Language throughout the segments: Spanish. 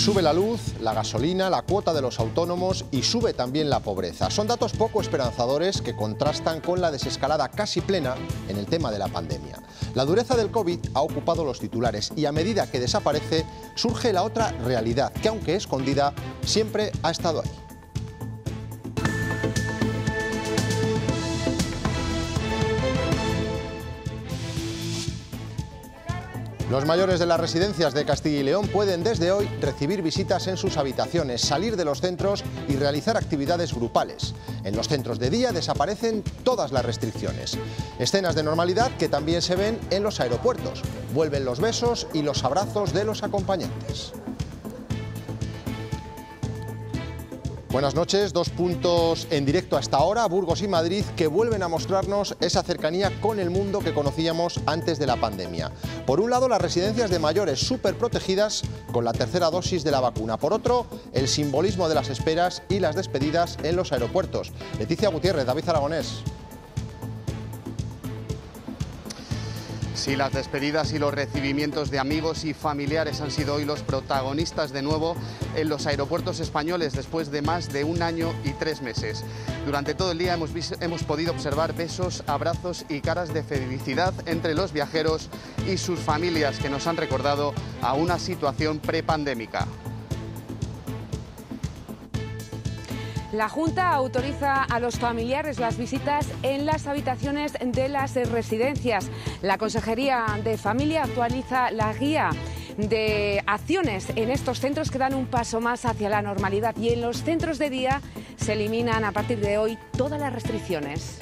Sube la luz, la gasolina, la cuota de los autónomos y sube también la pobreza. Son datos poco esperanzadores que contrastan con la desescalada casi plena en el tema de la pandemia. La dureza del COVID ha ocupado los titulares y a medida que desaparece surge la otra realidad que, aunque escondida, siempre ha estado ahí. Los mayores de las residencias de Castilla y León pueden desde hoy recibir visitas en sus habitaciones, salir de los centros y realizar actividades grupales. En los centros de día desaparecen todas las restricciones. Escenas de normalidad que también se ven en los aeropuertos. Vuelven los besos y los abrazos de los acompañantes. Buenas noches, 2 puntos en directo hasta ahora, Burgos y Madrid, que vuelven a mostrarnos esa cercanía con el mundo que conocíamos antes de la pandemia. Por un lado, las residencias de mayores súper protegidas con la tercera dosis de la vacuna. Por otro, el simbolismo de las esperas y las despedidas en los aeropuertos. Leticia Gutiérrez, David Aragonés. Sí, las despedidas y los recibimientos de amigos y familiares han sido hoy los protagonistas de nuevo en los aeropuertos españoles después de más de 1 año y 3 meses. Durante todo el día hemos podido observar besos, abrazos y caras de felicidad entre los viajeros y sus familias que nos han recordado a una situación prepandémica. La Junta autoriza a los familiares las visitas en las habitaciones de las residencias. La Consejería de Familia actualiza la guía de acciones en estos centros que dan un paso más hacia la normalidad, y en los centros de día se eliminan a partir de hoy todas las restricciones.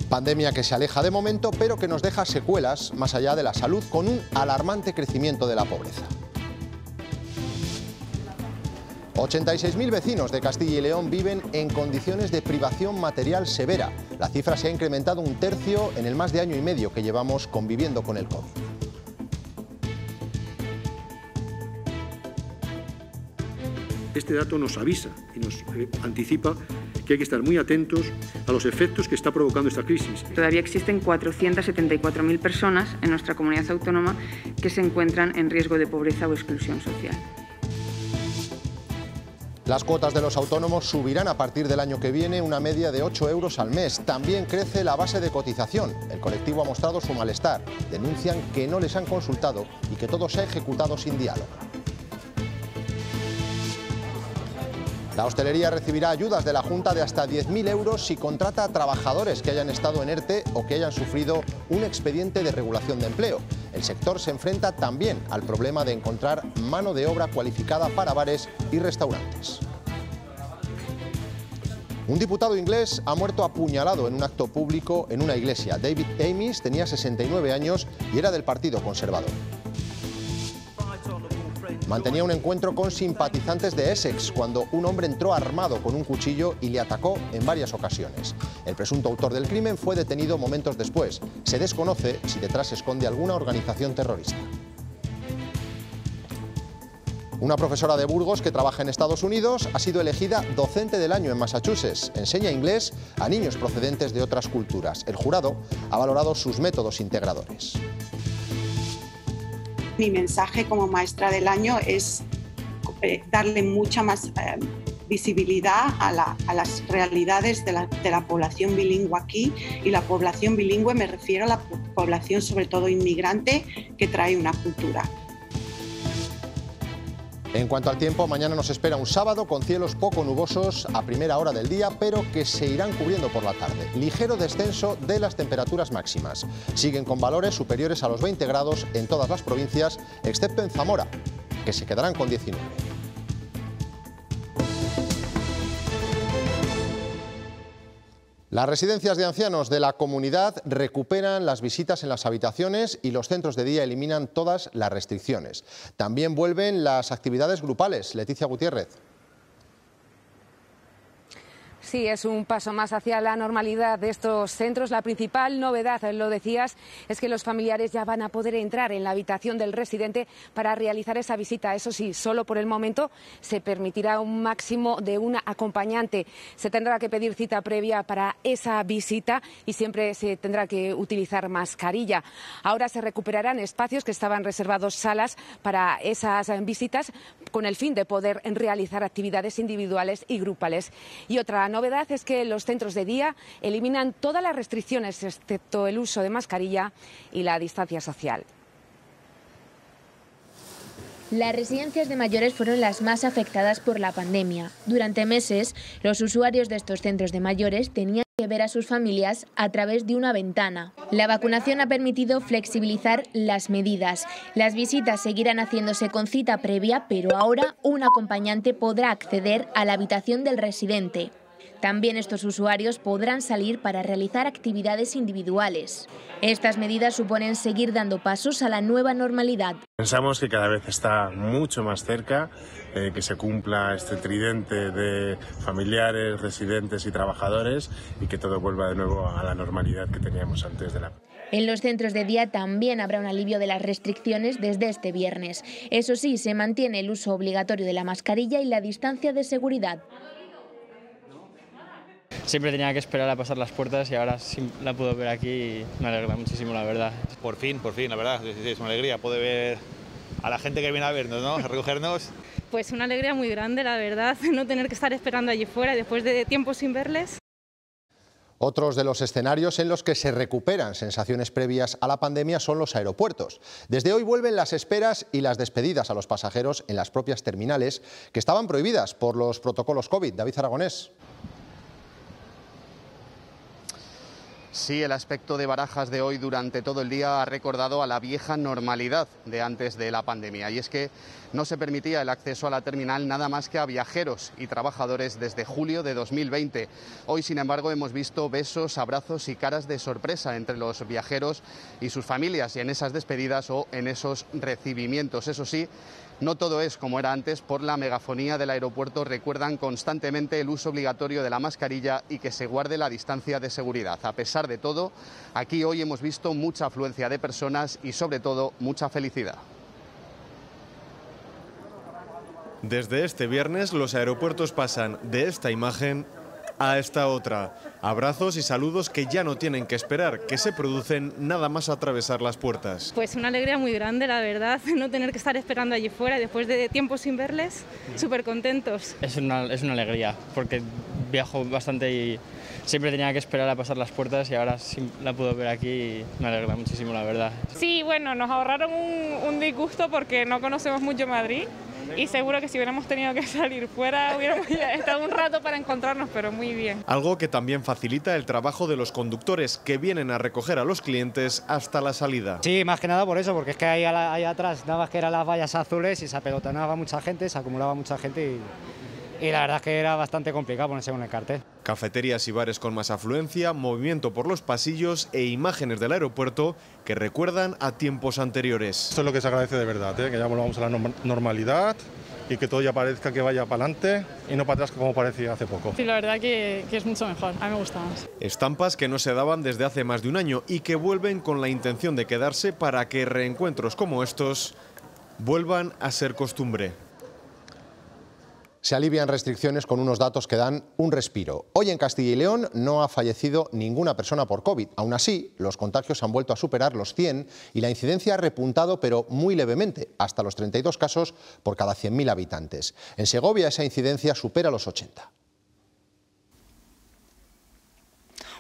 Pandemia que se aleja de momento, pero que nos deja secuelas más allá de la salud, con un alarmante crecimiento de la pobreza. 86.000 vecinos de Castilla y León viven en condiciones de privación material severa. La cifra se ha incrementado 1/3 en el más de año y medio que llevamos conviviendo con el COVID. Este dato nos avisa y nos anticipa que hay que estar muy atentos a los efectos que está provocando esta crisis. Todavía existen 474.000 personas en nuestra comunidad autónoma que se encuentran en riesgo de pobreza o exclusión social. Las cuotas de los autónomos subirán a partir del año que viene una media de 8 euros al mes. También crece la base de cotización. El colectivo ha mostrado su malestar. Denuncian que no les han consultado y que todo se ha ejecutado sin diálogo. La hostelería recibirá ayudas de la Junta de hasta 10.000 euros si contrata a trabajadores que hayan estado en ERTE o que hayan sufrido un expediente de regulación de empleo. El sector se enfrenta también al problema de encontrar mano de obra cualificada para bares y restaurantes. Un diputado inglés ha muerto apuñalado en un acto público en una iglesia. David Amess tenía 69 años y era del Partido Conservador. Mantenía un encuentro con simpatizantes de Essex cuando un hombre entró armado con un cuchillo y le atacó en varias ocasiones. El presunto autor del crimen fue detenido momentos después. Se desconoce si detrás se esconde alguna organización terrorista. Una profesora de Burgos que trabaja en Estados Unidos ha sido elegida docente del año en Massachusetts. Enseña inglés a niños procedentes de otras culturas. El jurado ha valorado sus métodos integradores. Mi mensaje como maestra del año es darle mucha más visibilidad a las realidades de la población bilingüe aquí, y la población bilingüe me refiero a la población sobre todo inmigrante que trae una cultura. En cuanto al tiempo, mañana nos espera un sábado con cielos poco nubosos a primera hora del día, pero que se irán cubriendo por la tarde. Ligero descenso de las temperaturas máximas. Siguen con valores superiores a los 20 grados en todas las provincias, excepto en Zamora, que se quedarán con 19. Las residencias de ancianos de la comunidad recuperan las visitas en las habitaciones y los centros de día eliminan todas las restricciones. También vuelven las actividades grupales. Leticia Gutiérrez. Sí, es un paso más hacia la normalidad de estos centros. La principal novedad, lo decías, es que los familiares ya van a poder entrar en la habitación del residente para realizar esa visita. Eso sí, solo por el momento se permitirá un máximo de una acompañante. Se tendrá que pedir cita previa para esa visita y siempre se tendrá que utilizar mascarilla. Ahora se recuperarán espacios que estaban reservados, salas para esas visitas, con el fin de poder realizar actividades individuales y grupales. Y otra novedad es que los centros de día eliminan todas las restricciones, excepto el uso de mascarilla y la distancia social. Las residencias de mayores fueron las más afectadas por la pandemia. Durante meses, los usuarios de estos centros de mayores tenían que ver a sus familias a través de una ventana. La vacunación ha permitido flexibilizar las medidas. Las visitas seguirán haciéndose con cita previa, pero ahora un acompañante podrá acceder a la habitación del residente. También estos usuarios podrán salir para realizar actividades individuales. Estas medidas suponen seguir dando pasos a la nueva normalidad. Pensamos que cada vez está mucho más cerca que se cumpla este tridente de familiares, residentes y trabajadores y que todo vuelva de nuevo a la normalidad que teníamos antes de la pandemia. En los centros de día también habrá un alivio de las restricciones desde este viernes. Eso sí, se mantiene el uso obligatorio de la mascarilla y la distancia de seguridad. Siempre tenía que esperar a pasar las puertas y ahora sí la puedo ver aquí y me alegra muchísimo, la verdad. Por fin, la verdad, es una alegría poder ver a la gente que viene a vernos, ¿no? A recogernos. Pues una alegría muy grande, la verdad, no tener que estar esperando allí fuera después de tiempo sin verles. Otros de los escenarios en los que se recuperan sensaciones previas a la pandemia son los aeropuertos. Desde hoy vuelven las esperas y las despedidas a los pasajeros en las propias terminales, que estaban prohibidas por los protocolos COVID. David Aragonés. Sí, el aspecto de Barajas de hoy durante todo el día ha recordado a la vieja normalidad de antes de la pandemia. Y es que no se permitía el acceso a la terminal nada más que a viajeros y trabajadores desde julio de 2020. Hoy, sin embargo, hemos visto besos, abrazos y caras de sorpresa entre los viajeros y sus familias, y en esas despedidas o en esos recibimientos. Eso sí, no todo es como era antes. Por la megafonía del aeropuerto recuerdan constantemente el uso obligatorio de la mascarilla y que se guarde la distancia de seguridad. A pesar de todo, aquí hoy hemos visto mucha afluencia de personas y sobre todo mucha felicidad. Desde este viernes los aeropuertos pasan de esta imagen a esta otra. Abrazos y saludos que ya no tienen que esperar, que se producen nada más atravesar las puertas. Pues una alegría muy grande, la verdad, no tener que estar esperando allí fuera después de tiempo sin verles, súper contentos. Es una alegría, porque viajo bastante y siempre tenía que esperar a pasar las puertas y ahora sí la puedo ver aquí y me alegra muchísimo, la verdad. Sí, bueno, nos ahorraron un disgusto porque no conocemos mucho Madrid. Y seguro que si hubiéramos tenido que salir fuera hubiéramos estado un rato para encontrarnos, pero muy bien. Algo que también facilita el trabajo de los conductores que vienen a recoger a los clientes hasta la salida. Sí, más que nada por eso, porque es que ahí atrás nada más que eran las vallas azules y se apelotonaba mucha gente, se acumulaba mucha gente y la verdad es que era bastante complicado ponerse con el cartel. Cafeterías y bares con más afluencia, movimiento por los pasillos e imágenes del aeropuerto que recuerdan a tiempos anteriores. Esto es lo que se agradece de verdad, que ya volvamos a la normalidad y que todo ya parezca que vaya para adelante y no para atrás como parecía hace poco. Sí, la verdad que es mucho mejor, a mí me gusta más. Estampas que no se daban desde hace más de un año y que vuelven con la intención de quedarse para que reencuentros como estos vuelvan a ser costumbre. Se alivian restricciones con unos datos que dan un respiro. Hoy en Castilla y León no ha fallecido ninguna persona por COVID. Aún así, los contagios han vuelto a superar los 100 y la incidencia ha repuntado, pero muy levemente, hasta los 32 casos por cada 100.000 habitantes. En Segovia esa incidencia supera los 80.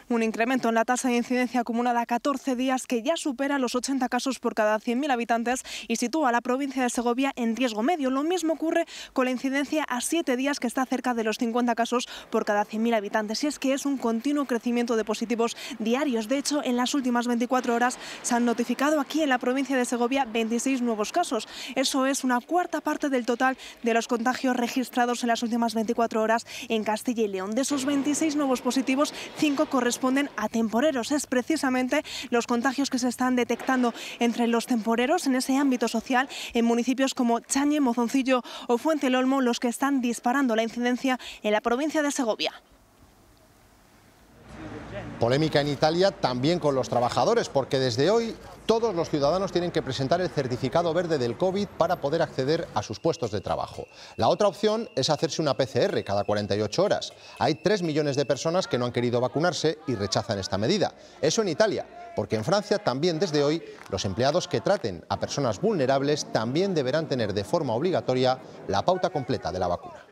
Un incremento en la tasa de incidencia acumulada a 14 días que ya supera los 80 casos por cada 100.000 habitantes y sitúa a la provincia de Segovia en riesgo medio. Lo mismo ocurre con la incidencia a 7 días, que está cerca de los 50 casos por cada 100.000 habitantes. Y es que es un continuo crecimiento de positivos diarios. De hecho, en las últimas 24 horas se han notificado aquí en la provincia de Segovia 26 nuevos casos. Eso es una cuarta parte del total de los contagios registrados en las últimas 24 horas en Castilla y León. De esos 26 nuevos positivos, 5 corresponden a temporeros. Es precisamente los contagios que se están detectando entre los temporeros en ese ámbito social en municipios como Chañe, Mozoncillo o Fuenteolmo los que están disparando la incidencia en la provincia de Segovia. Polémica en Italia también con los trabajadores, porque desde hoy todos los ciudadanos tienen que presentar el certificado verde del COVID para poder acceder a sus puestos de trabajo. La otra opción es hacerse una PCR cada 48 horas. Hay 3 millones de personas que no han querido vacunarse y rechazan esta medida. Eso en Italia, porque en Francia también desde hoy los empleados que traten a personas vulnerables también deberán tener de forma obligatoria la pauta completa de la vacuna.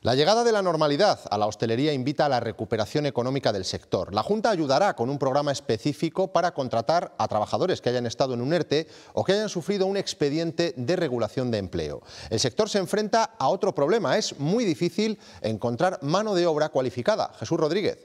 La llegada de la normalidad a la hostelería invita a la recuperación económica del sector. La Junta ayudará con un programa específico para contratar a trabajadores que hayan estado en un ERTE o que hayan sufrido un expediente de regulación de empleo. El sector se enfrenta a otro problema. Es muy difícil encontrar mano de obra cualificada. Jesús Rodríguez.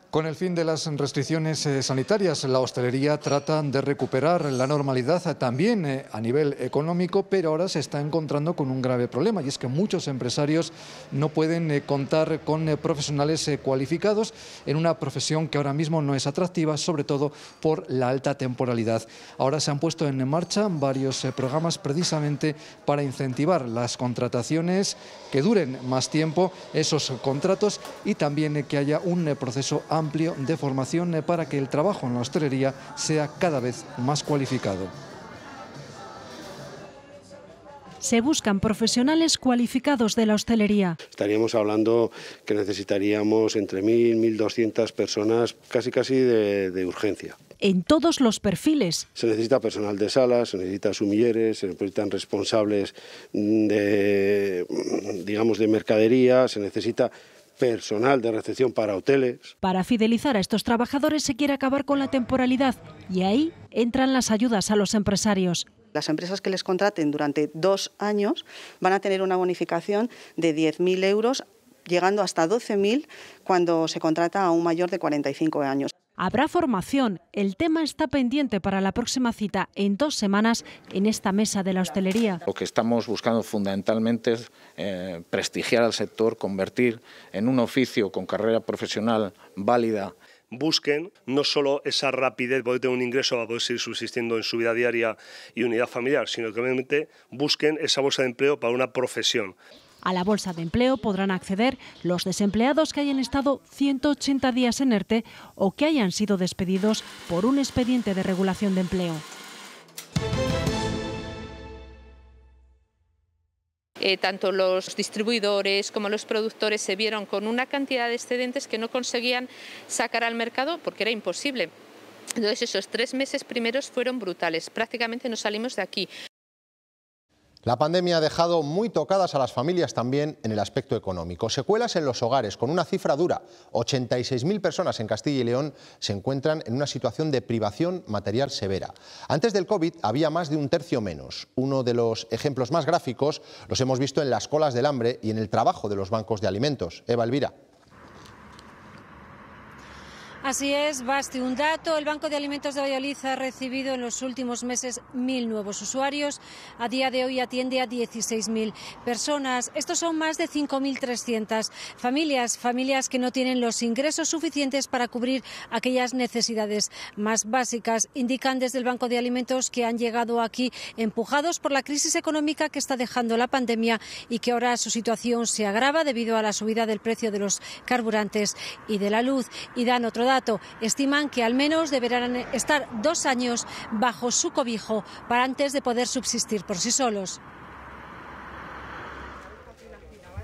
Con el fin de las restricciones sanitarias, la hostelería trata de recuperar la normalidad también a nivel económico, pero ahora se está encontrando con un grave problema, y es que muchos empresarios no pueden contar con profesionales cualificados en una profesión que ahora mismo no es atractiva, sobre todo por la alta temporalidad. Ahora se han puesto en marcha varios programas precisamente para incentivar las contrataciones, que duren más tiempo esos contratos y también que haya un proceso amplio de formación para que el trabajo en la hostelería sea cada vez más cualificado. Se buscan profesionales cualificados de la hostelería. Estaríamos hablando que necesitaríamos entre 1.000 y 1.200 personas casi de urgencia. En todos los perfiles. Se necesita personal de salas, se necesita sumilleres, se necesitan responsables de mercadería, se necesita personal de recepción para hoteles. Para fidelizar a estos trabajadores se quiere acabar con la temporalidad y ahí entran las ayudas a los empresarios. Las empresas que les contraten durante 2 años van a tener una bonificación de 10.000 euros, llegando hasta 12.000 cuando se contrata a un mayor de 45 años. Habrá formación. El tema está pendiente para la próxima cita en 2 semanas en esta mesa de la hostelería. Lo que estamos buscando fundamentalmente es prestigiar al sector, convertir en un oficio con carrera profesional válida. Busquen no solo esa rapidez de poder tener un ingreso para poder seguir subsistiendo en su vida diaria y unidad familiar, sino que obviamente busquen esa bolsa de empleo para una profesión. A la bolsa de empleo podrán acceder los desempleados que hayan estado 180 días en ERTE o que hayan sido despedidos por un expediente de regulación de empleo. Tanto los distribuidores como los productores se vieron con una cantidad de excedentes que no conseguían sacar al mercado porque era imposible. Entonces esos 3 meses primeros fueron brutales, prácticamente no salimos de aquí. La pandemia ha dejado muy tocadas a las familias también en el aspecto económico. Secuelas en los hogares, con una cifra dura. 86.000 personas en Castilla y León se encuentran en una situación de privación material severa. Antes del COVID había más de un tercio menos. Uno de los ejemplos más gráficos los hemos visto en las colas del hambre y en el trabajo de los bancos de alimentos. Eva Elvira. Así es, baste un dato. El Banco de Alimentos de Valladolid ha recibido en los últimos meses 1.000 nuevos usuarios. A día de hoy atiende a 16.000 personas. Estos son más de 5.300 familias que no tienen los ingresos suficientes para cubrir aquellas necesidades más básicas. Indican desde el Banco de Alimentos que han llegado aquí empujados por la crisis económica que está dejando la pandemia y que ahora su situación se agrava debido a la subida del precio de los carburantes y de la luz. Y dan otro dato. Estiman que al menos deberán estar 2 años bajo su cobijo para antes de poder subsistir por sí solos.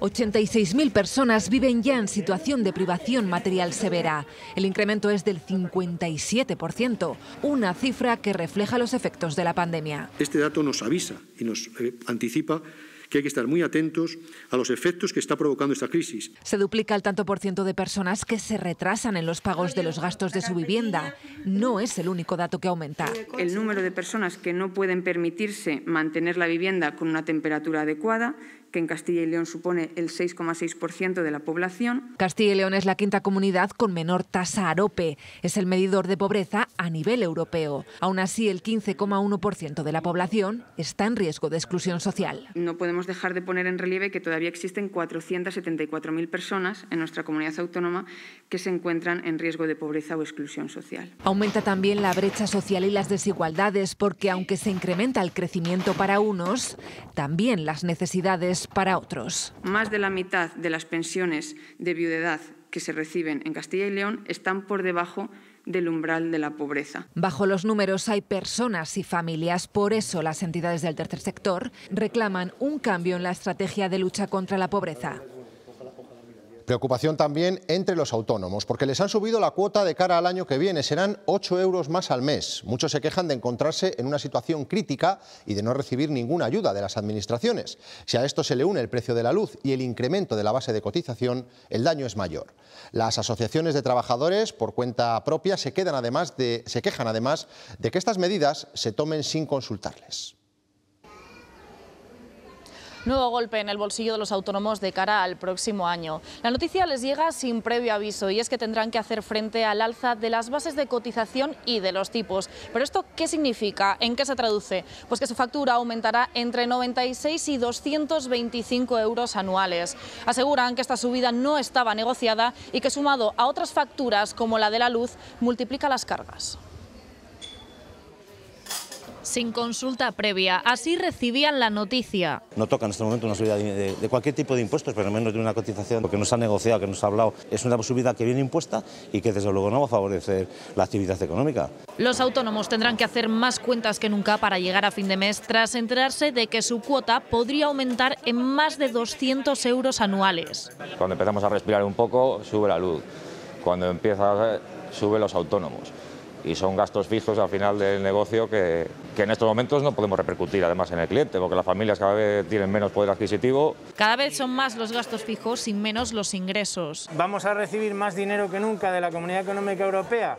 86.000 personas viven ya en situación de privación material severa. El incremento es del 57%, una cifra que refleja los efectos de la pandemia. Este dato nos avisa y nos anticipa que hay que estar muy atentos a los efectos que está provocando esta crisis. Se duplica el tanto por ciento de personas que se retrasan en los pagos de los gastos de su vivienda. No es el único dato que aumenta. El número de personas que no pueden permitirse mantener la vivienda con una temperatura adecuada que en Castilla y León supone el 6,6% de la población. Castilla y León es la quinta comunidad con menor tasa AROPE. Es el medidor de pobreza a nivel europeo. Aún así, el 15,1% de la población está en riesgo de exclusión social. No podemos dejar de poner en relieve que todavía existen 474.000 personas en nuestra comunidad autónoma que se encuentran en riesgo de pobreza o exclusión social. Aumenta también la brecha social y las desigualdades porque, aunque se incrementa el crecimiento para unos, también las necesidades para otros. Más de la mitad de las pensiones de viudedad que se reciben en Castilla y León están por debajo del umbral de la pobreza. Bajo los números hay personas y familias, por eso las entidades del tercer sector reclaman un cambio en la estrategia de lucha contra la pobreza. Preocupación también entre los autónomos, porque les han subido la cuota de cara al año que viene. Serán 8 euros más al mes. Muchos se quejan de encontrarse en una situación crítica y de no recibir ninguna ayuda de las administraciones. Si a esto se le une el precio de la luz y el incremento de la base de cotización, el daño es mayor. Las asociaciones de trabajadores por cuenta propia se quejan además de que estas medidas se tomen sin consultarles. Nuevo golpe en el bolsillo de los autónomos de cara al próximo año. La noticia les llega sin previo aviso y es que tendrán que hacer frente al alza de las bases de cotización y de los tipos. ¿Pero esto qué significa? ¿En qué se traduce? Pues que su factura aumentará entre 96 y 225 euros anuales. Aseguran que esta subida no estaba negociada y que sumado a otras facturas como la de la luz multiplica las cargas. Sin consulta previa, así recibían la noticia. No toca en este momento una subida de cualquier tipo de impuestos, pero menos de una cotización, porque nos ha negociado, que nos ha hablado. Es una subida que viene impuesta y que desde luego no va a favorecer la actividad económica. Los autónomos tendrán que hacer más cuentas que nunca para llegar a fin de mes, tras enterarse de que su cuota podría aumentar en más de 200 euros anuales. Cuando empezamos a respirar un poco, sube la luz. Cuando empieza, sube los autónomos. Y son gastos fijos al final del negocio que en estos momentos no podemos repercutir además en el cliente, porque las familias cada vez tienen menos poder adquisitivo. Cada vez son más los gastos fijos y menos los ingresos. Vamos a recibir más dinero que nunca de la Comunidad Económica Europea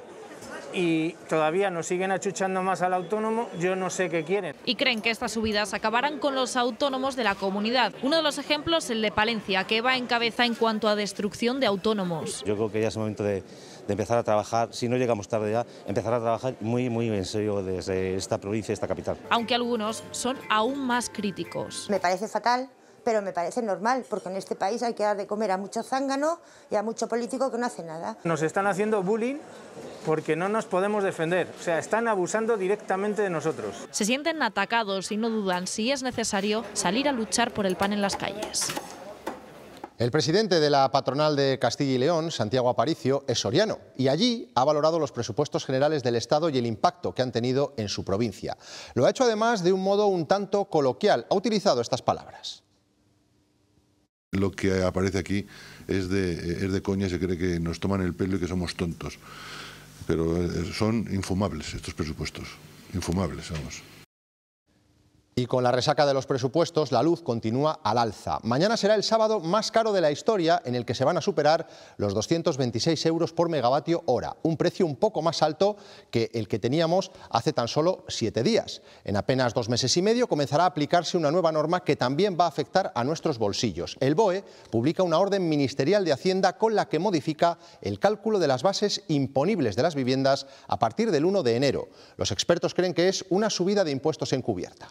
y todavía nos siguen achuchando más al autónomo. Yo no sé qué quieren. Y creen que estas subidas acabarán con los autónomos de la comunidad. Uno de los ejemplos, el de Palencia, que va en cabeza en cuanto a destrucción de autónomos. Yo creo que ya es momento de empezar a trabajar, si no llegamos tarde ya, empezar a trabajar muy en serio desde esta provincia, esta capital. Aunque algunos son aún más críticos. Me parece fatal, pero me parece normal, porque en este país hay que dar de comer a mucho zángano y a mucho político que no hace nada. Nos están haciendo bullying porque no nos podemos defender, o sea, están abusando directamente de nosotros. Se sienten atacados y no dudan, si es necesario, salir a luchar por el pan en las calles. El presidente de la patronal de Castilla y León, Santiago Aparicio, es soriano y allí ha valorado los presupuestos generales del Estado y el impacto que han tenido en su provincia. Lo ha hecho además de un modo un tanto coloquial. Ha utilizado estas palabras. Lo que aparece aquí es de coña, se cree que nos toman el pelo y que somos tontos. Pero son infumables estos presupuestos, infumables, vamos. Y con la resaca de los presupuestos, la luz continúa al alza. Mañana será el sábado más caro de la historia, en el que se van a superar los 226 euros por megavatio hora, un precio un poco más alto que el que teníamos hace tan solo 7 días. En apenas 2 meses y medio comenzará a aplicarse una nueva norma que también va a afectar a nuestros bolsillos. El BOE publica una orden ministerial de Hacienda con la que modifica el cálculo de las bases imponibles de las viviendas a partir del 1 de enero. Los expertos creen que es una subida de impuestos encubierta.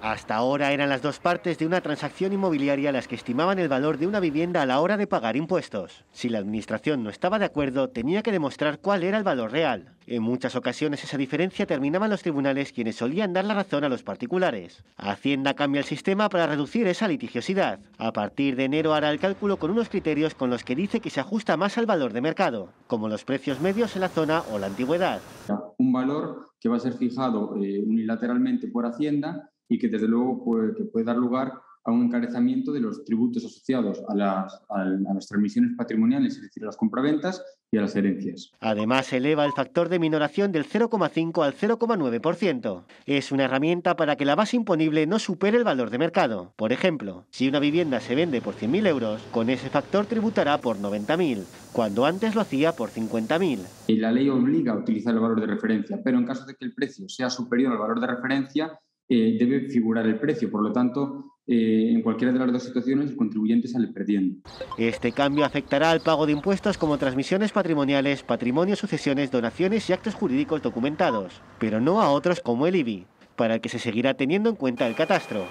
Hasta ahora eran las dos partes de una transacción inmobiliaria las que estimaban el valor de una vivienda a la hora de pagar impuestos. Si la administración no estaba de acuerdo, tenía que demostrar cuál era el valor real. En muchas ocasiones esa diferencia terminaba en los tribunales, quienes solían dar la razón a los particulares. Hacienda cambia el sistema para reducir esa litigiosidad. A partir de enero hará el cálculo con unos criterios con los que dice que se ajusta más al valor de mercado, como los precios medios en la zona o la antigüedad. Un valor que va a ser fijado unilateralmente por Hacienda y que desde luego puede dar lugar a un encarecimiento de los tributos asociados a las transmisiones patrimoniales, es decir, a las compraventas y a las herencias. Además, eleva el factor de minoración del 0,5 al 0,9%. Es una herramienta para que la base imponible no supere el valor de mercado. Por ejemplo, si una vivienda se vende por 100.000 euros, con ese factor tributará por 90.000, cuando antes lo hacía por 50.000. La ley obliga a utilizar el valor de referencia, pero en caso de que el precio sea superior al valor de referencia, debe figurar el precio. Por lo tanto, en cualquiera de las dos situaciones, el contribuyente sale perdiendo. Este cambio afectará al pago de impuestos como transmisiones patrimoniales, patrimonio, sucesiones, donaciones y actos jurídicos documentados, pero no a otros como el IBI, para el que se seguirá teniendo en cuenta el catastro.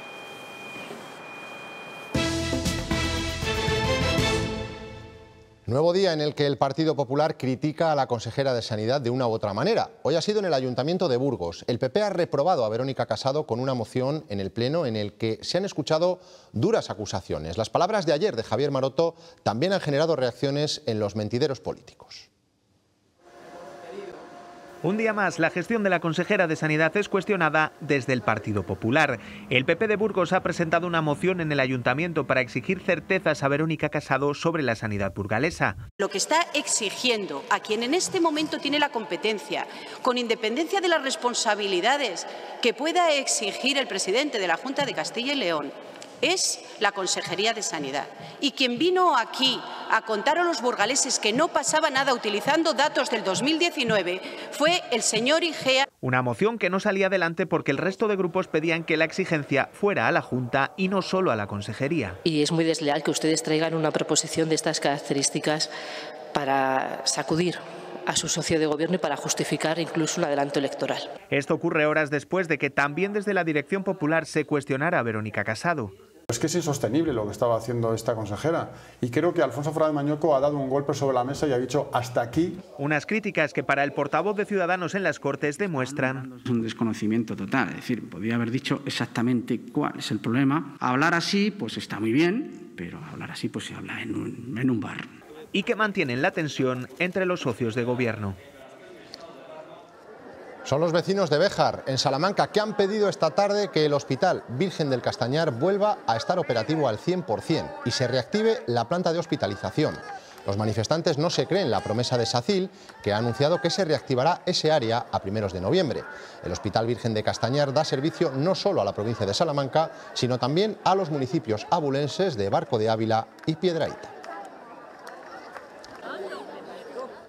Nuevo día en el que el Partido Popular critica a la consejera de Sanidad de una u otra manera. Hoy ha sido en el Ayuntamiento de Burgos. El PP ha reprobado a Verónica Casado con una moción en el Pleno en el que se han escuchado duras acusaciones. Las palabras de ayer de Javier Maroto también han generado reacciones en los mentideros políticos. Un día más, la gestión de la consejera de Sanidad es cuestionada desde el Partido Popular. El PP de Burgos ha presentado una moción en el Ayuntamiento para exigir certezas a Verónica Casado sobre la sanidad burgalesa. Lo que está exigiendo a quien en este momento tiene la competencia, con independencia de las responsabilidades que pueda exigir el presidente de la Junta de Castilla y León, es la Consejería de Sanidad. Y quien vino aquí a contar a los burgaleses que no pasaba nada utilizando datos del 2019 fue el señor Igea. Una moción que no salía adelante porque el resto de grupos pedían que la exigencia fuera a la Junta y no solo a la Consejería. Y es muy desleal que ustedes traigan una proposición de estas características para sacudir a su socio de gobierno y para justificar incluso un adelanto electoral. Esto ocurre horas después de que también desde la Dirección Popular se cuestionara a Verónica Casado. Es que es insostenible lo que estaba haciendo esta consejera y creo que Alfonso Fernández Mañueco ha dado un golpe sobre la mesa y ha dicho hasta aquí. Unas críticas que para el portavoz de Ciudadanos en las Cortes demuestran es un desconocimiento total, es decir, podría haber dicho exactamente cuál es el problema. Hablar así pues está muy bien, pero hablar así pues se habla en un bar. Y que mantienen la tensión entre los socios de gobierno. Son los vecinos de Béjar, en Salamanca, que han pedido esta tarde que el Hospital Virgen del Castañar vuelva a estar operativo al 100% y se reactive la planta de hospitalización. Los manifestantes no se creen la promesa de SACIL, que ha anunciado que se reactivará ese área a primeros de noviembre. El Hospital Virgen de Castañar da servicio no solo a la provincia de Salamanca, sino también a los municipios abulenses de Barco de Ávila y Piedrahíta.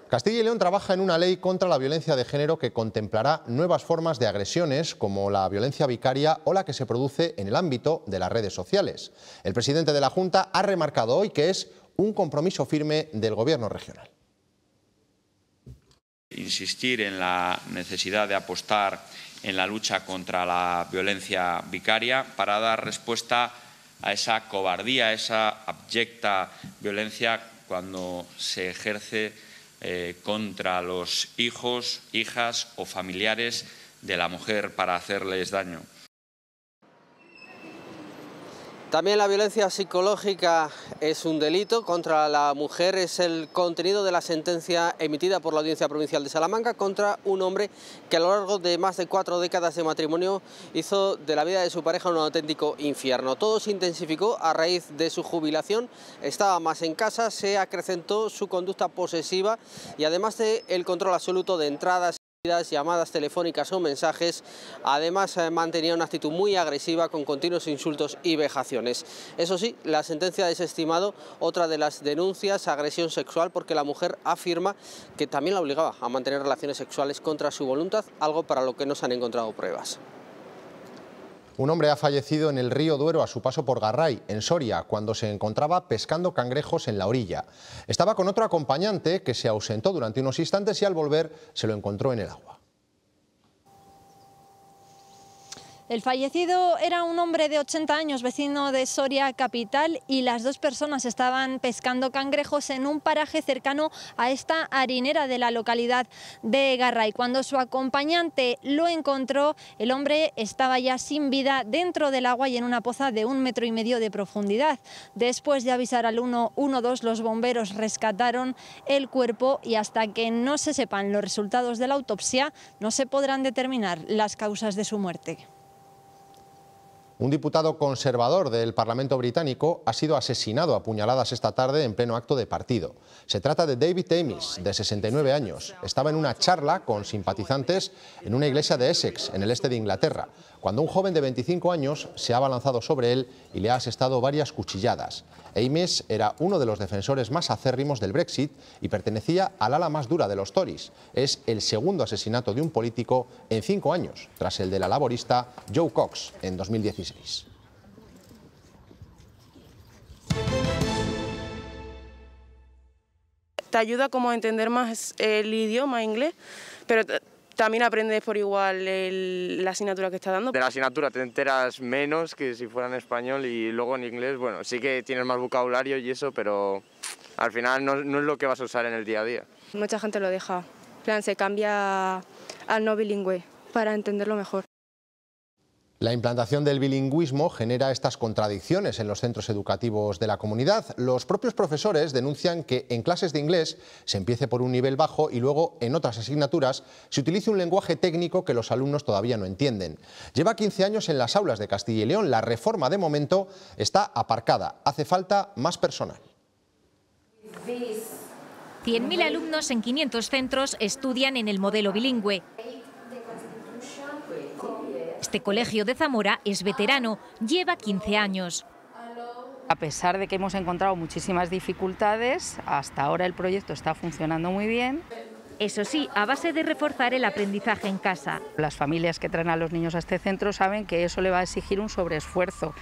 Castilla y León trabaja en una ley contra la violencia de género que contemplará nuevas formas de agresiones como la violencia vicaria o la que se produce en el ámbito de las redes sociales. El presidente de la Junta ha remarcado hoy que es un compromiso firme del Gobierno regional. Insistir en la necesidad de apostar en la lucha contra la violencia vicaria para dar respuesta a esa cobardía, a esa abyecta violencia cuando se ejerce contra los hijos, hijas o familiares de la mujer para hacerles daño. También la violencia psicológica es un delito contra la mujer, es el contenido de la sentencia emitida por la Audiencia Provincial de Salamanca contra un hombre que a lo largo de más de 4 décadas de matrimonio hizo de la vida de su pareja un auténtico infierno. Todo se intensificó a raíz de su jubilación, estaba más en casa, se acrecentó su conducta posesiva y además del control absoluto de entradas, llamadas telefónicas o mensajes, además mantenía una actitud muy agresiva con continuos insultos y vejaciones. Eso sí, la sentencia ha desestimado otra de las denuncias, agresión sexual, porque la mujer afirma que también la obligaba a mantener relaciones sexuales contra su voluntad, algo para lo que no se han encontrado pruebas. Un hombre ha fallecido en el río Duero a su paso por Garray, en Soria, cuando se encontraba pescando cangrejos en la orilla. Estaba con otro acompañante que se ausentó durante unos instantes y al volver se lo encontró en el agua. El fallecido era un hombre de 80 años, vecino de Soria capital, y las dos personas estaban pescando cangrejos en un paraje cercano a esta harinera de la localidad de Garray. Cuando su acompañante lo encontró, el hombre estaba ya sin vida dentro del agua y en una poza de 1,5 metros de profundidad. Después de avisar al 112, los bomberos rescataron el cuerpo y hasta que no se sepan los resultados de la autopsia, no se podrán determinar las causas de su muerte. Un diputado conservador del Parlamento británico ha sido asesinado a puñaladas esta tarde en pleno acto de partido. Se trata de David Amis, de 69 años. Estaba en una charla con simpatizantes en una iglesia de Essex, en el este de Inglaterra, cuando un joven de 25 años se ha abalanzado sobre él y le ha asestado varias cuchilladas. Ames era uno de los defensores más acérrimos del Brexit y pertenecía al ala más dura de los Tories. Es el segundo asesinato de un político en 5 años, tras el de la laborista Jo Cox en 2016. Te ayuda como a entender más el idioma inglés, pero también aprendes por igual la asignatura que está dando. De la asignatura te enteras menos que si fuera en español, y luego en inglés, bueno, sí que tienes más vocabulario y eso, pero al final no es lo que vas a usar en el día a día. Mucha gente lo deja, en plan, se cambia al no bilingüe para entenderlo mejor. La implantación del bilingüismo genera estas contradicciones en los centros educativos de la comunidad. Los propios profesores denuncian que en clases de inglés se empiece por un nivel bajo y luego en otras asignaturas se utilice un lenguaje técnico que los alumnos todavía no entienden. Lleva 15 años en las aulas de Castilla y León. La reforma de momento está aparcada. Hace falta más personal. 100.000 alumnos en 500 centros estudian en el modelo bilingüe. Este colegio de Zamora es veterano, lleva 15 años. A pesar de que hemos encontrado muchísimas dificultades, hasta ahora el proyecto está funcionando muy bien. Eso sí, a base de reforzar el aprendizaje en casa. Las familias que traen a los niños a este centro saben que eso le va a exigir un sobreesfuerzo.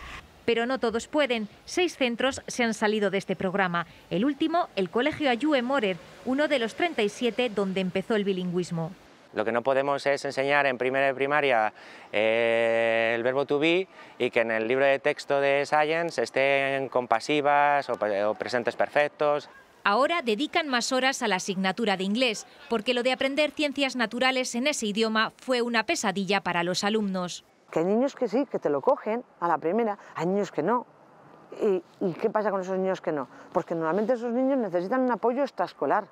Pero no todos pueden. 6 centros se han salido de este programa. El último, el colegio Ayue Morer, uno de los 37 donde empezó el bilingüismo. Lo que no podemos es enseñar en primero de primaria el verbo to be y que en el libro de texto de Science estén con pasivas o presentes perfectos. Ahora dedican más horas a la asignatura de inglés, porque lo de aprender ciencias naturales en ese idioma fue una pesadilla para los alumnos. Que hay niños que sí, que te lo cogen a la primera, hay niños que no. ¿Y qué pasa con esos niños que no? Porque normalmente esos niños necesitan un apoyo extraescolar,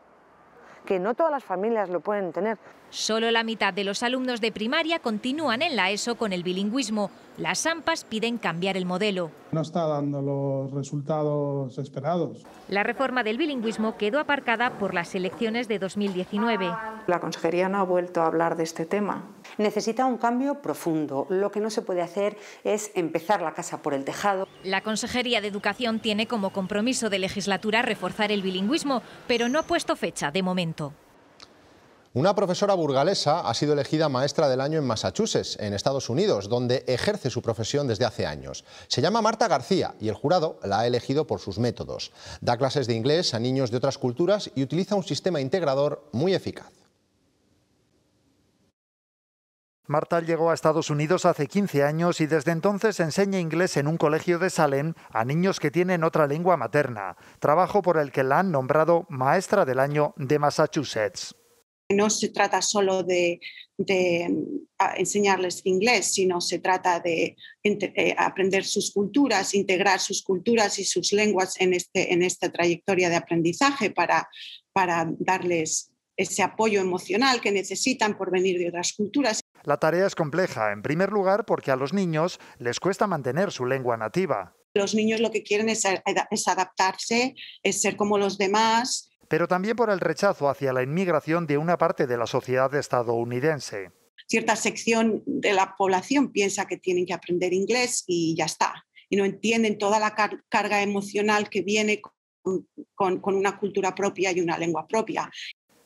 que no todas las familias lo pueden tener. Solo la mitad de los alumnos de primaria continúan en la ESO con el bilingüismo. Las AMPAs piden cambiar el modelo. No está dando los resultados esperados. La reforma del bilingüismo quedó aparcada por las elecciones de 2019. La Consejería no ha vuelto a hablar de este tema. Necesita un cambio profundo. Lo que no se puede hacer es empezar la casa por el tejado. La Consejería de Educación tiene como compromiso de legislatura reforzar el bilingüismo, pero no ha puesto fecha de momento. Una profesora burgalesa ha sido elegida maestra del año en Massachusetts, en Estados Unidos, donde ejerce su profesión desde hace años. Se llama Marta García y el jurado la ha elegido por sus métodos. Da clases de inglés a niños de otras culturas y utiliza un sistema integrador muy eficaz. Marta llegó a Estados Unidos hace 15 años y desde entonces enseña inglés en un colegio de Salem a niños que tienen otra lengua materna, trabajo por el que la han nombrado maestra del año de Massachusetts. No se trata solo de enseñarles inglés, sino se trata de aprender sus culturas, integrar sus culturas y sus lenguas en esta trayectoria de aprendizaje para darles ese apoyo emocional que necesitan por venir de otras culturas. La tarea es compleja, en primer lugar porque a los niños les cuesta mantener su lengua nativa. Los niños lo que quieren es adaptarse, es ser como los demás. Pero también por el rechazo hacia la inmigración de una parte de la sociedad estadounidense. Cierta sección de la población piensa que tienen que aprender inglés y ya está. Y no entienden toda la carga emocional que viene con una cultura propia y una lengua propia.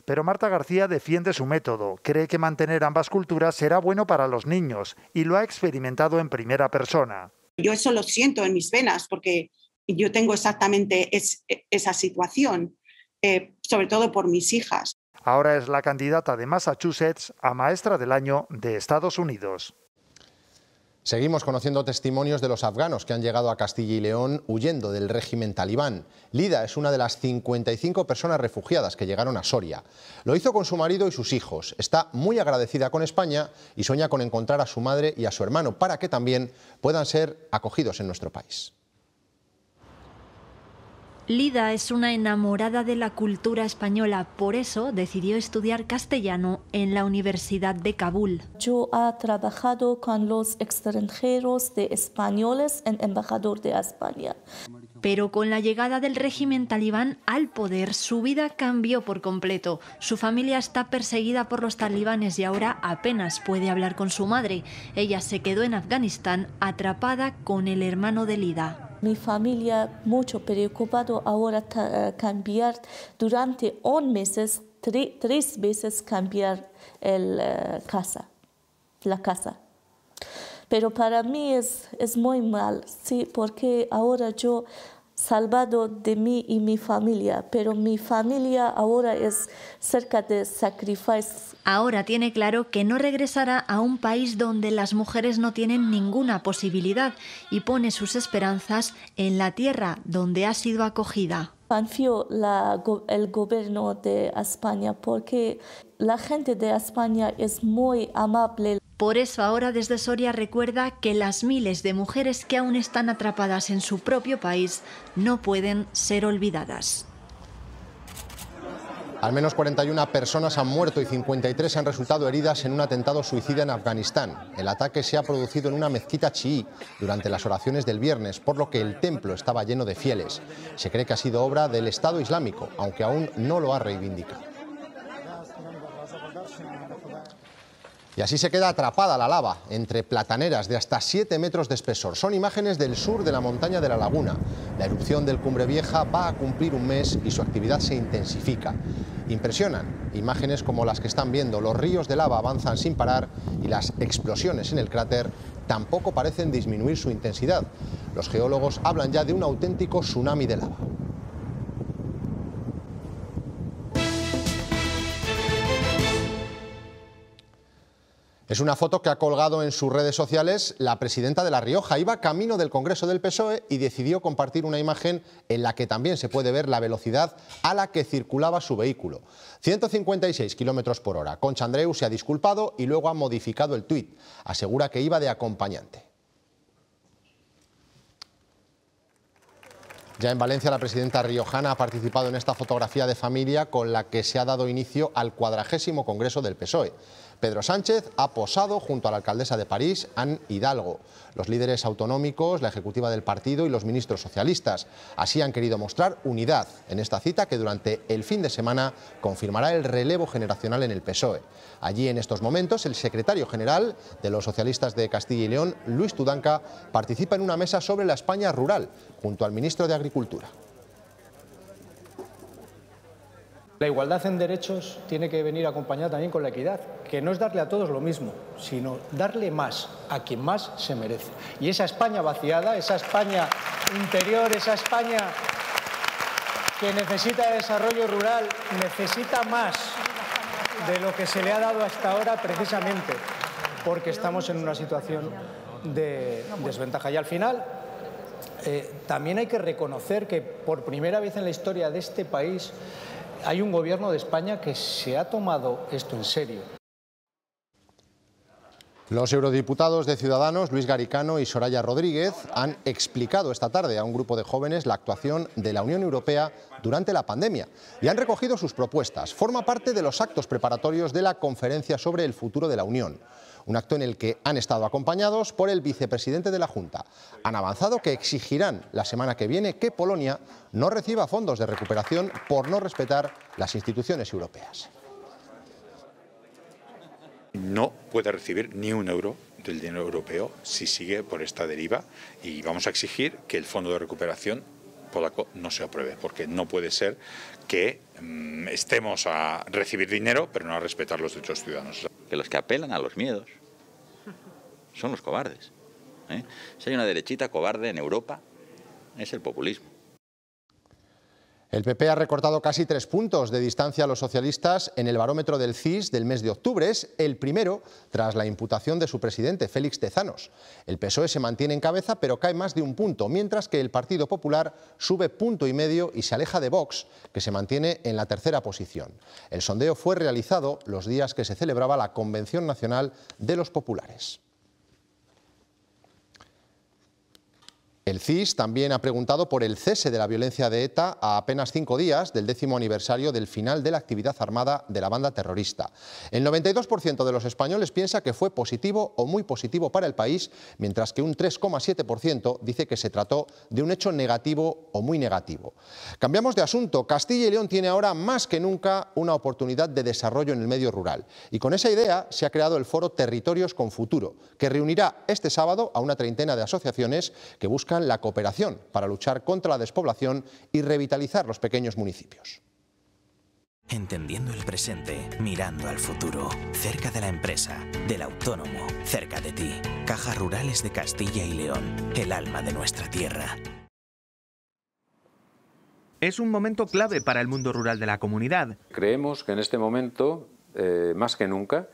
Pero Marta García defiende su método. Cree que mantener ambas culturas será bueno para los niños y lo ha experimentado en primera persona. Yo eso lo siento en mis venas porque yo tengo exactamente esa situación. Sobre todo por mis hijas. Ahora es la candidata de Massachusetts a maestra del año de Estados Unidos. Seguimos conociendo testimonios de los afganos que han llegado a Castilla y León huyendo del régimen talibán. Lida es una de las 55 personas refugiadas que llegaron a Soria. Lo hizo con su marido y sus hijos. Está muy agradecida con España y sueña con encontrar a su madre y a su hermano para que también puedan ser acogidos en nuestro país. Lida es una enamorada de la cultura española, por eso decidió estudiar castellano en la Universidad de Kabul. Yo he trabajado con los extranjeros de españoles en Embajador de España. Pero con la llegada del régimen talibán al poder, su vida cambió por completo. Su familia está perseguida por los talibanes y ahora apenas puede hablar con su madre. Ella se quedó en Afganistán atrapada con el hermano de Lida. Mi familia mucho preocupado ahora cambiar durante 11 meses, 3 veces cambiar la casa. Pero para mí es muy mal, sí, porque ahora yo salvado de mí y mi familia, pero mi familia ahora es cerca de sacrificio. Ahora tiene claro que no regresará a un país donde las mujeres no tienen ninguna posibilidad y pone sus esperanzas en la tierra donde ha sido acogida. Confío el gobierno de España porque la gente de España es muy amable. Por eso ahora desde Soria recuerda que las miles de mujeres que aún están atrapadas en su propio país no pueden ser olvidadas. Al menos 41 personas han muerto y 53 han resultado heridas en un atentado suicida en Afganistán. El ataque se ha producido en una mezquita chií durante las oraciones del viernes, por lo que el templo estaba lleno de fieles. Se cree que ha sido obra del Estado Islámico, aunque aún no lo ha reivindicado. Y así se queda atrapada la lava entre plataneras de hasta 7 metros de espesor. Son imágenes del sur de la montaña de la Laguna. La erupción del Cumbre Vieja va a cumplir un mes y su actividad se intensifica. Impresionan imágenes como las que están viendo. Los ríos de lava avanzan sin parar y las explosiones en el cráter tampoco parecen disminuir su intensidad. Los geólogos hablan ya de un auténtico tsunami de lava. Es una foto que ha colgado en sus redes sociales la presidenta de La Rioja. Iba camino del Congreso del PSOE y decidió compartir una imagen en la que también se puede ver la velocidad a la que circulaba su vehículo. 156 kilómetros por hora. Concha Andreu se ha disculpado y luego ha modificado el tuit. Asegura que iba de acompañante. Ya en Valencia, la presidenta riojana ha participado en esta fotografía de familia con la que se ha dado inicio al 40º Congreso del PSOE. Pedro Sánchez ha posado junto a la alcaldesa de París, Anne Hidalgo, los líderes autonómicos, la ejecutiva del partido y los ministros socialistas. Así han querido mostrar unidad en esta cita que durante el fin de semana confirmará el relevo generacional en el PSOE. Allí en estos momentos el secretario general de los socialistas de Castilla y León, Luis Tudanca, participa en una mesa sobre la España rural junto al ministro de Agricultura. La igualdad en derechos tiene que venir acompañada también con la equidad, que no es darle a todos lo mismo, sino darle más a quien más se merece. Y esa España vaciada, esa España interior, esa España que necesita desarrollo rural, necesita más de lo que se le ha dado hasta ahora precisamente porque estamos en una situación de desventaja. Y al final también hay que reconocer que por primera vez en la historia de este país hay un gobierno de España que se ha tomado esto en serio. Los eurodiputados de Ciudadanos, Luis Garicano y Soraya Rodríguez, han explicado esta tarde a un grupo de jóvenes la actuación de la Unión Europea durante la pandemia y han recogido sus propuestas. Forma parte de los actos preparatorios de la Conferencia sobre el Futuro de la Unión, un acto en el que han estado acompañados por el vicepresidente de la Junta. Han avanzado que exigirán la semana que viene que Polonia no reciba fondos de recuperación por no respetar las instituciones europeas. No puede recibir ni un euro del dinero europeo si sigue por esta deriva y vamos a exigir que el fondo de recuperación polaco no se apruebe, porque no puede ser que estemos a recibir dinero pero no a respetar los derechos ciudadanos. Que los que apelan a los miedos son los cobardes. Si hay una derechita cobarde en Europa, es el populismo. El PP ha recortado casi 3 puntos de distancia a los socialistas en el barómetro del CIS del mes de octubre. Es el primero tras la imputación de su presidente, Félix Tezanos. El PSOE se mantiene en cabeza, pero cae más de 1 punto, mientras que el Partido Popular sube 1,5 puntos y se aleja de Vox, que se mantiene en la 3ª posición. El sondeo fue realizado los días que se celebraba la Convención Nacional de los Populares. El CIS también ha preguntado por el cese de la violencia de ETA a apenas 5 días del 10º aniversario del final de la actividad armada de la banda terrorista. El 92% de los españoles piensa que fue positivo o muy positivo para el país, mientras que un 3,7% dice que se trató de un hecho negativo o muy negativo. Cambiamos de asunto. Castilla y León tiene ahora más que nunca una oportunidad de desarrollo en el medio rural. Y con esa idea se ha creado el foro Territorios con Futuro, que reunirá este sábado a una treintena de asociaciones que buscan buscan la cooperación para luchar contra la despoblación y revitalizar los pequeños municipios. Entendiendo el presente, mirando al futuro, cerca de la empresa, del autónomo, cerca de ti. Cajas Rurales de Castilla y León, el alma de nuestra tierra. Es un momento clave para el mundo rural de la comunidad. Creemos que en este momento, más que nunca,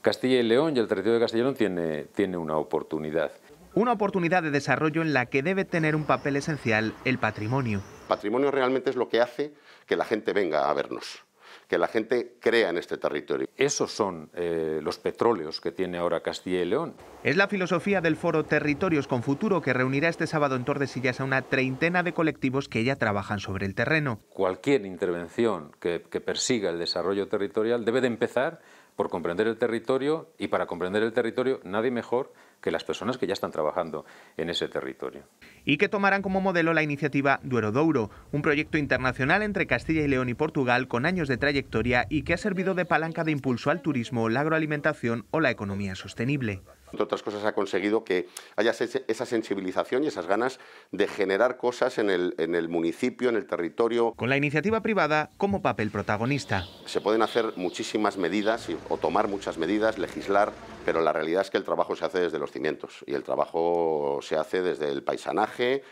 Castilla y León y el territorio de Castilla y León tiene una oportunidad. Una oportunidad de desarrollo en la que debe tener un papel esencial el patrimonio. Patrimonio realmente es lo que hace que la gente venga a vernos, que la gente crea en este territorio. Esos son los petróleos que tiene ahora Castilla y León. Es la filosofía del foro Territorios con Futuro, que reunirá este sábado en Tordesillas a una treintena de colectivos que ya trabajan sobre el terreno. Cualquier intervención que persiga el desarrollo territorial debe de empezar por comprender el territorio, y para comprender el territorio nadie mejor que las personas que ya están trabajando en ese territorio. Y que tomarán como modelo la iniciativa Duero Douro, un proyecto internacional entre Castilla y León y Portugal con años de trayectoria y que ha servido de palanca de impulso al turismo, la agroalimentación o la economía sostenible. Entre otras cosas, ha conseguido que haya esa sensibilización y esas ganas de generar cosas en el municipio, en el territorio. Con la iniciativa privada como papel protagonista. Se pueden hacer muchísimas medidas o tomar muchas medidas, legislar, pero la realidad es que el trabajo se hace desde los cimientos y el trabajo se hace desde el paisanaje.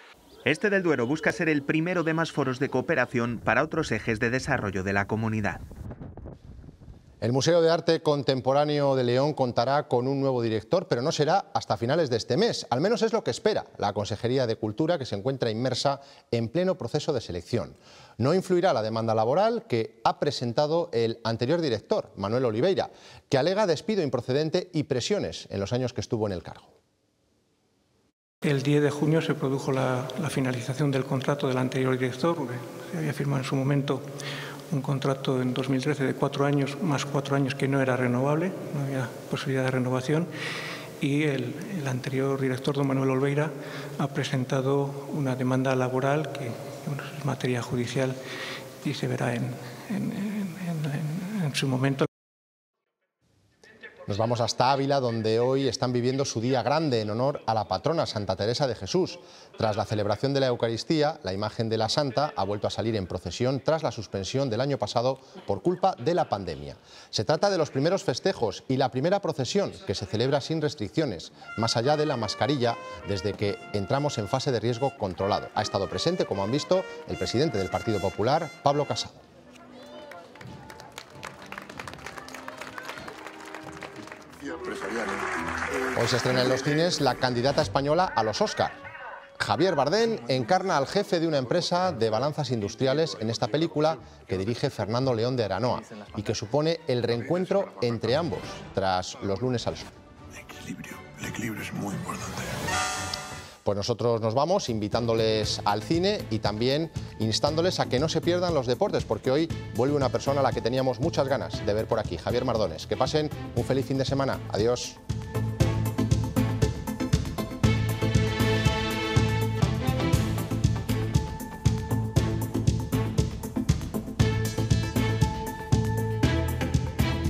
Este del Duero busca ser el primero de más foros de cooperación para otros ejes de desarrollo de la comunidad. El Museo de Arte Contemporáneo de León contará con un nuevo director, pero no será hasta finales de este mes. Al menos es lo que espera la Consejería de Cultura, que se encuentra inmersa en pleno proceso de selección. No influirá la demanda laboral que ha presentado el anterior director, Manuel Oliveira, que alega despido improcedente y presiones en los años que estuvo en el cargo. El 10 de junio se produjo la finalización del contrato del anterior director, porque se había firmado en su momento un contrato en 2013 de 4 años, más 4 años que no era renovable, no había posibilidad de renovación, y el anterior director, don Manuel Oliveira, ha presentado una demanda laboral que es materia judicial y se verá en su momento. Nos vamos hasta Ávila, donde hoy están viviendo su día grande en honor a la patrona Santa Teresa de Jesús. Tras la celebración de la Eucaristía, la imagen de la Santa ha vuelto a salir en procesión tras la suspensión del año pasado por culpa de la pandemia. Se trata de los primeros festejos y la primera procesión que se celebra sin restricciones, más allá de la mascarilla, desde que entramos en fase de riesgo controlado. Ha estado presente, como han visto, el presidente del Partido Popular, Pablo Casado. Hoy se estrena en los cines la candidata española a los Oscar. Javier Bardem encarna al jefe de una empresa de balanzas industriales en esta película que dirige Fernando León de Aranoa y que supone el reencuentro entre ambos tras los Lunes al Sol. El equilibrio es muy importante. Pues nosotros nos vamos invitándoles al cine y también instándoles a que no se pierdan los deportes, porque hoy vuelve una persona a la que teníamos muchas ganas de ver por aquí, Javier Mardones. Que pasen un feliz fin de semana. Adiós.